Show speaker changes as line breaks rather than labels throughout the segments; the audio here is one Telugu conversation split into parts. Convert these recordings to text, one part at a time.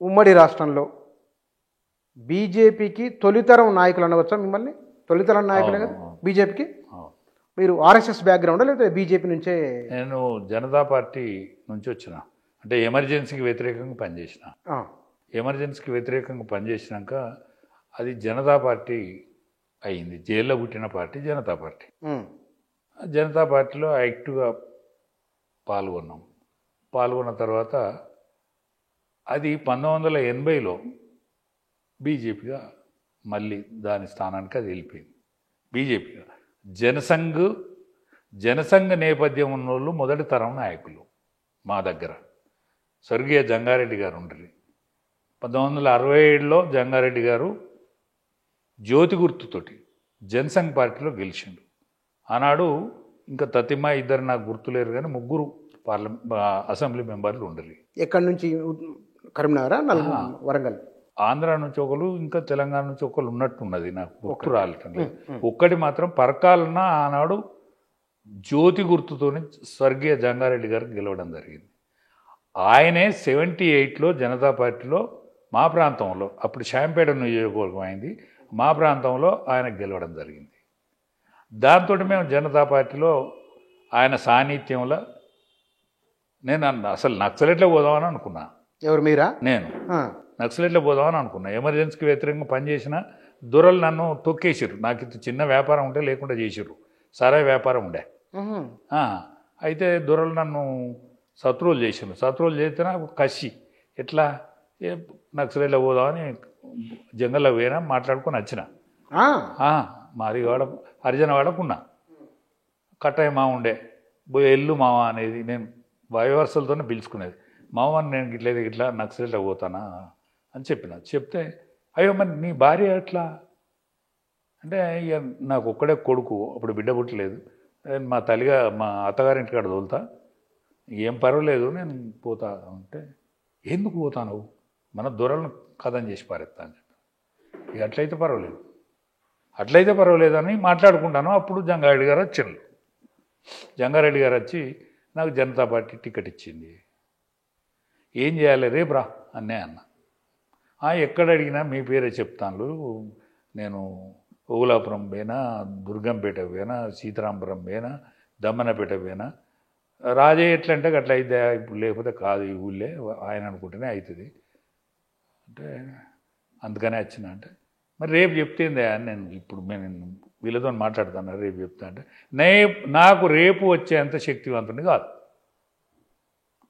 ఉమ్మడి రాష్ట్రంలో బీజేపీకి తొలితరం నాయకులు అనవచ్చా మిమ్మల్ని? తొలితరం నాయకులే కదా బీజేపీకి? మీరు ఆర్ఎస్ఎస్ బ్యాక్గ్రౌండా లేకపోతే బీజేపీ నుంచే?
నేను జనతా పార్టీ నుంచి వచ్చిన, అంటే ఎమర్జెన్సీకి వ్యతిరేకంగా పనిచేసిన. ఎమర్జెన్సీకి వ్యతిరేకంగా పనిచేసినాక అది జనతా పార్టీ అయింది. జైల్లో పుట్టిన పార్టీ జనతా పార్టీ. జనతా పార్టీలో యాక్టివ్గా పాల్గొన్న తర్వాత అది 1980లో బీజేపీగా మళ్ళీ దాని స్థానానికి అది వెళ్ళిపోయింది. బీజేపీగా జనసంఘ్ నేపథ్యం ఉన్నోళ్ళు మొదటి తరం నాయకులు మా దగ్గర. స్వర్గీయ జంగారెడ్డి గారు ఉండరు. 1967లో జంగారెడ్డి గారు జ్యోతి గుర్తుతోటి జనసంఘ్ పార్టీలో గెలిచిండు. ఆనాడు ఇంకా తతిమ ఇద్దరు నాకు గుర్తులేరు కానీ ముగ్గురు అసెంబ్లీ మెంబర్లు ఉండరు.
ఎక్కడి నుంచి? కరీంనగర్, వరంగల్?
ఆంధ్ర నుంచి ఒకరు, ఇంకా తెలంగాణ నుంచి ఒకరు ఉన్నట్టున్నది, నాకు గుర్తు రాలటం లేదు. ఒక్కటి మాత్రం పరకాలన్న ఆనాడు జ్యోతి గుర్తుతోని స్వర్గీయ జంగారెడ్డి గారు గెలవడం జరిగింది. ఆయనే 78లో జనతా పార్టీలో మా ప్రాంతంలో, అప్పుడు శాంపేట నియోజకవర్గం అయింది, మా ప్రాంతంలో ఆయన గెలవడం జరిగింది. దాంతో మేము జనతా పార్టీలో ఆయన సాన్నిధ్యంలో నేను అసలు నక్సలెట్లో పోదామని అనుకున్నా.
ఎవరు, మీరా?
నేను నక్సలెట్లో పోదామని అనుకున్నా. ఎమర్జెన్సీకి వ్యతిరేకంగా పనిచేసిన దొరలు నన్ను తొక్కేసారు. నాకు ఇది చిన్న వ్యాపారం ఉంటే లేకుండా చేసారు, సరాయి వ్యాపారం ఉండే. అయితే దొరలు నన్ను శత్రువులు చేసారు. శత్రువులు చేస్తే నాకు కసి, ఎట్లా నక్సలెట్లో పోదామని జంగల్లో పోయినా, మాట్లాడుకొని వచ్చిన. మాది వాడ హరిజన వాడకున్నా, కట్టాయి మా ఉండే ఎల్లు మావ అనేది నేను వాయువర్సలతోనే పిలుచుకునేది. మామని నేను ఇట్లా నక్సలెట్లో పోతానా అని చెప్తే అయ్యో మరి నీ భార్య ఎట్లా అంటే, ఇక నాకు ఒక్కడే కొడుకు, అప్పుడు బిడ్డ పుట్టలేదు, మా అత్తగారింటికాడ తోలుతా, ఏం పర్వాలేదు నేను పోతా అంటే, ఎందుకు పోతాను మన దొరలను కథం చేసి పారేస్తా అని చెప్పి, ఇక అట్లయితే పర్వాలేదు అని మాట్లాడుకుంటాను. అప్పుడు జంగారెడ్డి గారు వచ్చిండ్రు. జంగారెడ్డి గారు వచ్చి నాకు జనతా పార్టీ టికెట్ ఇచ్చింది. ఏం చేయాలి, రేపు రా అన్నే అన్న. ఎక్కడ అడిగినా మీ పేరే చెప్తాను, నేను ఓగులాపురం పోయినా, దుర్గంపేట పోయినా, సీతారాంపురం పోయినా, దమ్మనపేట పోయినా, రాజే ఎట్లంటే అట్లా అయితే ఇప్పుడు, లేకపోతే కాదు ఈ ఊళ్ళే ఆయన అనుకుంటేనే అవుతుంది అంటే, అందుకనే వచ్చిన అంటే, మరి రేపు చెప్తేందే అని నేను ఇప్పుడు నేను వీళ్ళతో మాట్లాడుతాను, రేపు చెప్తా అంటే, నాకు రేపు వచ్చేంత శక్తివంతుని కాదు,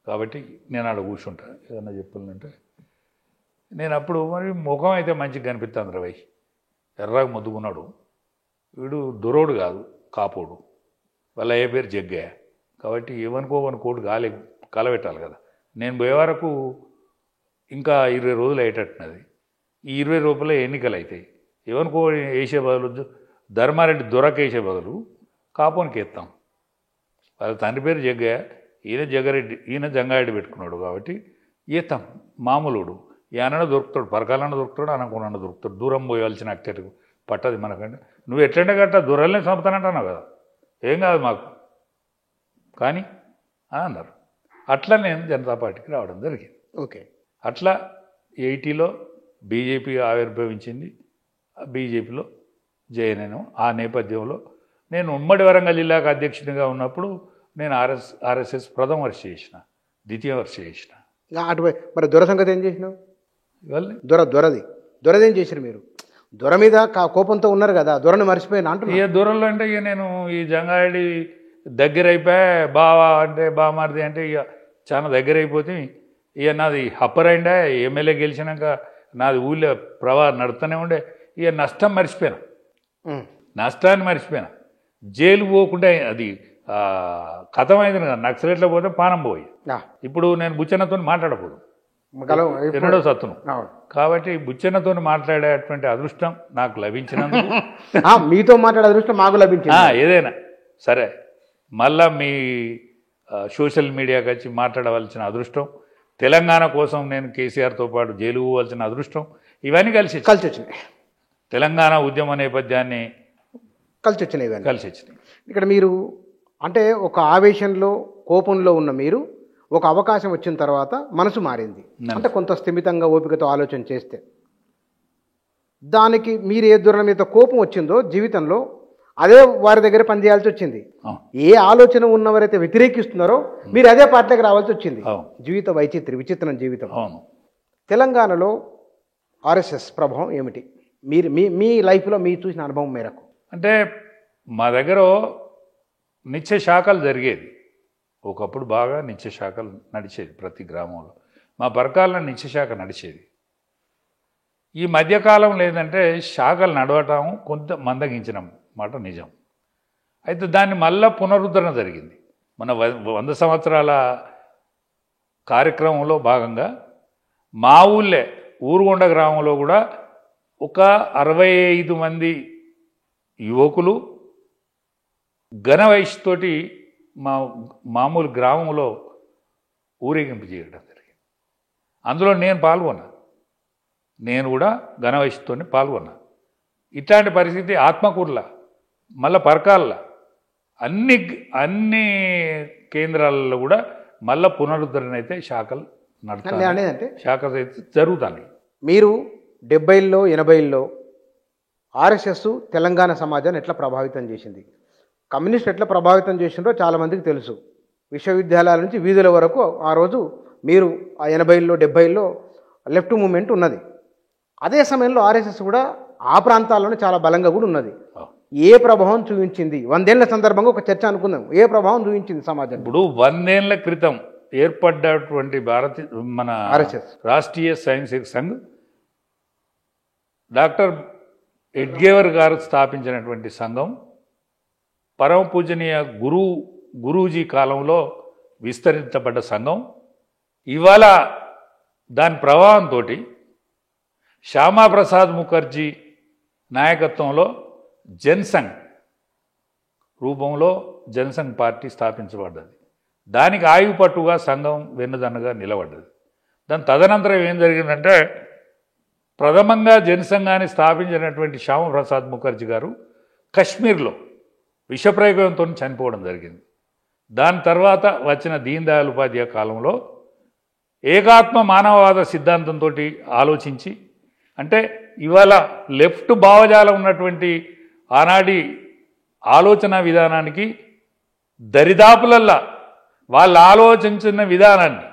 కాబట్టి నేను ఆడ కూర్చుంటా ఏదన్నా చెప్పాలంటే. నేను అప్పుడు మరి ముఖం అయితే మంచిగా కనిపిస్తుంది రవై, ఎర్రగా ముద్దుకున్నాడు. వీడు దొరోడు కాదు, కాపోడు, వాళ్ళ ఏ పేరు జగ్గయ్య. కాబట్టి ఏమనుకోవని కోటు కలబెట్టాలి కదా. నేను పోయే వరకు ఇంకా 20 రోజులు అయ్యేటట్టున్నది. ఈ 20 రూపాయలు ఎన్నికలు అవుతాయి. ఏమనుకో వేసే బదులు, ధర్మారెడ్డి దొరక వేసే బదులు కాపోనికి ఎత్తాం. వాళ్ళ తండ్రి పేరు జగ్గయ్య, ఈయన జంగారెడ్డి పెట్టుకున్నాడు కాబట్టి ఈతాం. మామూలుడు ఏమన్నా దొరుకుతాడు, పరకాలన్నా దొరుకుతాడు, అనకుండా దొరుకుతాడు. దూరం పోయాల్సిన అక్కడికి పట్టదు మనకంటే. నువ్వు ఎట్లంటే గట్ట దొరలనే చంపుతానంటున్నావు కదా, ఏం కాదు మాకు కానీ అని అన్నారు. అట్లా నేను జనతా పార్టీకి రావడం జరిగింది.
ఓకే.
అట్లా 80లో బీజేపీ ఆవిర్భవించింది. బీజేపీలో జాయిన్ అయినాను. ఆ నేపథ్యంలో నేను ఉమ్మడి వరంగల్ జిల్లాకు అధ్యక్షునిగా ఉన్నప్పుడు నేను ఆర్ఎస్ఎస్ ప్రథమ వర్ష చేసిన, ద్వితీయ వర్ష చేసిన.
మరి దొర సంగతి ఏం చేసినావు? దొరదేం చేశారు మీరు? దొర మీద కోపంతో ఉన్నారు కదా, దొరని మర్చిపోయినా అంటున్నా.
ఇక దొరలు అంటే ఇక నేను ఈ జంగారెడ్డి దగ్గర అయిపోయా, బావా అంటే బామారిది అంటే ఇక చాలా దగ్గర అయిపోతే, ఇక నాది అప్పర్ అయిండే, ఎమ్మెల్యే గెలిచినాక నాది ఊళ్ళో నడుస్తూనే ఉండే. ఇక నష్టాన్ని మర్చిపోయినా. జైలు పోకుండా అది కథమైంది కదా, నక్సలెట్లో పోతే పానం పోయి. ఇప్పుడు నేను బుచ్చన్నతో మాట్లాడకూడదు, ఎన్నడో సత్తును. కాబట్టి బుచ్చన్నతో మాట్లాడేటువంటి అదృష్టం నాకు లభించినందుకు,
మీతో మాట్లాడే అదృష్టం మాకు లభించింది.
ఏదైనా సరే మళ్ళా మీ సోషల్ మీడియాకి వచ్చి మాట్లాడవలసిన అదృష్టం, తెలంగాణ కోసం నేను కేసీఆర్తో పాటు జైలు పోవాల్సిన అదృష్టం, ఇవన్నీ కలిసి
వచ్చినాయి.
తెలంగాణ ఉద్యమ నేపథ్యాన్ని
కలిసి వచ్చినాయి. ఇక్కడ మీరు అంటే ఒక ఆవేశంలో, కోపంలో ఉన్న మీరు ఒక అవకాశం వచ్చిన తర్వాత మనసు మారింది, అంటే కొంత స్థిమితంగా ఓపికతో ఆలోచన చేస్తే. దానికి మీరు ఏ దూరం మీద కోపం వచ్చిందో జీవితంలో అదే వారి దగ్గర పనిచేయాల్సి వచ్చింది. ఏ ఆలోచన ఉన్నవారైతే వ్యతిరేకిస్తున్నారో మీరు అదే పార్టీకి రావాల్సి వచ్చింది. జీవిత విచిత్రం జీవితం. తెలంగాణలో ఆర్ఎస్ఎస్ ప్రభావం ఏమిటి మీరు మీ లైఫ్లో మీరు చూసిన అనుభవం మేరకు?
అంటే మా దగ్గర నిత్య శాఖలు జరిగేది. ఒకప్పుడు బాగా నిత్య శాఖలు నడిచేది ప్రతి గ్రామంలో. మా పరకాలలో నిత్య శాఖ నడిచేది. ఈ మధ్యకాలం లేదంటే శాఖలు నడవటం కొంత మందగించిన మాట నిజం. అయితే దాన్ని మళ్ళా పునరుద్ధరణ జరిగింది. మన 100 సంవత్సరాల కార్యక్రమంలో భాగంగా మా ఊరుగొండ గ్రామంలో కూడా ఒక 65 మంది యువకులు ఘన వయసుతోటి మామూలు గ్రామంలో ఊరేగింపు చేయడం జరిగింది. అందులో నేను పాల్గొన్నా. నేను కూడా ఘన వయసుతోనే పాల్గొన్నా. ఇట్లాంటి పరిస్థితి ఆత్మకూరులా, మళ్ళీ పరకాల, అన్ని కేంద్రాలలో కూడా మళ్ళీ పునరుద్ధరణ అయితే శాఖలు నడుస్తాయి, శాఖలు అయితే జరుగుతాయి.
మీరు 70ల్లో 80ల్లో ఆర్ఎస్ఎస్ తెలంగాణ సమాజాన్ని ఎట్లా ప్రభావితం చేసింది, కమ్యూనిస్ట్ ఎట్లా ప్రభావితం చేసిందో చాలామందికి తెలుసు. విశ్వవిద్యాలయాల నుంచి వీధుల వరకు ఆ రోజు మీరు ఆ 80ల్లో 70ల్లో లెఫ్ట్ మూమెంట్ ఉన్నది. అదే సమయంలో ఆర్ఎస్ఎస్ కూడా ఆ ప్రాంతాల్లోనే చాలా బలంగా కూడా ఉన్నది. ఏ ప్రభావం చూపించింది? 100 ఏళ్ల సందర్భంగా ఒక చర్చ అనుకుందాం. ఏ ప్రభావం చూపించింది సమాజం?
ఇప్పుడు 100 ఏళ్ల క్రితం ఏర్పడ్డటువంటి మన
ఆర్ఎస్ఎస్
రాష్ట్రీయ స్వయంసేవక్ సంఘ్ డాక్టర్ ఎడ్గేవర్ గారు స్థాపించినటువంటి సంఘం పరమ పూజనీయ గురూజీ కాలంలో విస్తరించబడ్డ సంఘం. ఇవాళ దాని ప్రభావంతో శ్యామాప్రసాద్ ముఖర్జీ నాయకత్వంలో జనసంఘ్ రూపంలో జనసంఘ్ పార్టీ స్థాపించబడ్డది. దానికి ఆయుపట్టుగా సంఘం వెన్నుదన్నుగా నిలబడ్డది. దాని తదనంతరం ఏం జరిగిందంటే, ప్రథమంగా జనసంఘాన్ని స్థాపించినటువంటి శ్యామప్రసాద్ ముఖర్జీ గారు కశ్మీర్లో విషప్రయోగంతో చనిపోవడం జరిగింది. దాని తర్వాత వచ్చిన దీన్ దయాళ్ ఉపాధ్యాయ కాలంలో ఏకాత్మ మానవవాద సిద్ధాంతంతో ఆలోచించి, అంటే ఇవాళ లెఫ్ట్ భావజాలం ఉన్నటువంటి ఆనాటి ఆలోచన విధానానికి దరిదాపులల్లా వాళ్ళు ఆలోచించిన విధానాన్ని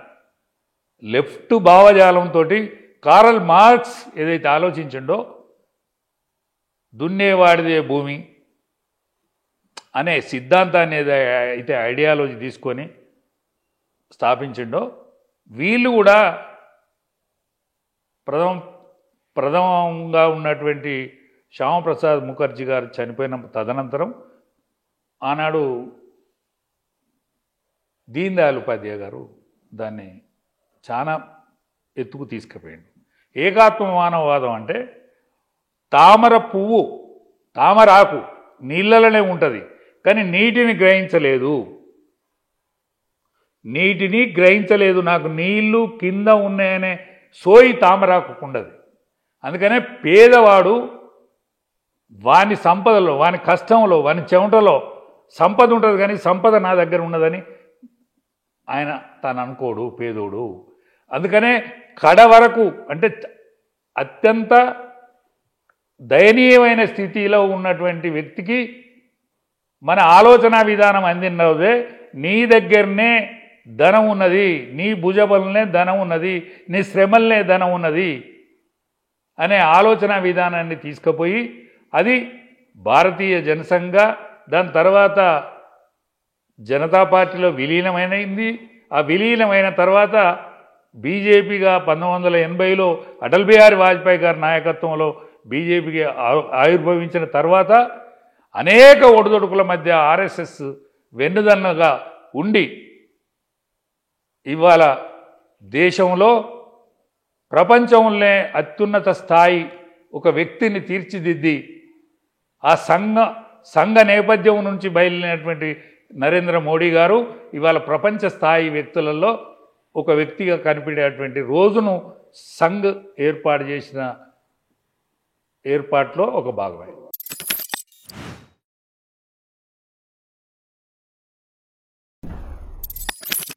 లెఫ్ట్ భావజాలంతో కారల్ మార్క్స్ ఏదైతే ఆలోచించిండో, దున్నేవాడిదే భూమి అనే సిద్ధాంతాన్ని అయితే ఐడియాలజీ తీసుకొని స్థాపించిండో, వీళ్ళు కూడా ప్రథమంగా ఉన్నటువంటి శ్యామప్రసాద్ ముఖర్జీ గారు చనిపోయిన తదనంతరం ఆనాడు దీన్ దయాళ్ ఉపాధ్యాయ గారు దాన్ని చాలా ఎత్తుకు తీసుకుపోయాడు. ఏకాత్మ మానవవాదం అంటే తామర పువ్వు, తామరాకు నీళ్ళలోనే ఉంటుంది, కానీ నీటిని గ్రహించలేదు. నాకు నీళ్లు కింద ఉన్నాయనే సోయి తామరాకు ఉండదు. అందుకనే పేదవాడు వాని సంపదలో, వాని కష్టంలో, వాని చెమటలో సంపద ఉంటుంది, కానీ సంపద నా దగ్గర ఉన్నదని ఆయన తను అనుకోడు, పేదోడు. అందుకనే కడ వరకు, అంటే అత్యంత దయనీయమైన స్థితిలో ఉన్నటువంటి వ్యక్తికి మన ఆలోచన విధానం అందినదే, నీ దగ్గరనే ధనం ఉన్నది, నీ భుజబలనే ధనం ఉన్నది, నీ శ్రమలనే ధనం ఉన్నది అనే ఆలోచన విధానాన్ని తీసుకుపోయి అది భారతీయ జనసంఘ, దాని తర్వాత జనతా పార్టీలో విలీనమైనది. ఆ విలీనమైన తర్వాత బీజేపీగా 1980లో అటల్ బిహారీ వాజ్పేయి గారి నాయకత్వంలో బీజేపీకి ఆవిర్భవించిన తర్వాత అనేక ఒడిదొడుకుల మధ్య ఆర్ఎస్ఎస్ వెన్నుదన్నుగా ఉండి ఇవాళ దేశంలో ప్రపంచంలోనే అత్యున్నత స్థాయి ఒక వ్యక్తిని తీర్చిదిద్ది ఆ సంఘ నేపథ్యం నుంచి బయలుదేరినటువంటి నరేంద్ర మోడీ గారు ఇవాళ ప్రపంచ స్థాయి వ్యక్తులలో ఒక వ్యక్తిగా కనిపించేటువంటి రోజును సంఘ్ ఏర్పాటు చేసిన ఏర్పాట్లో ఒక భాగమే.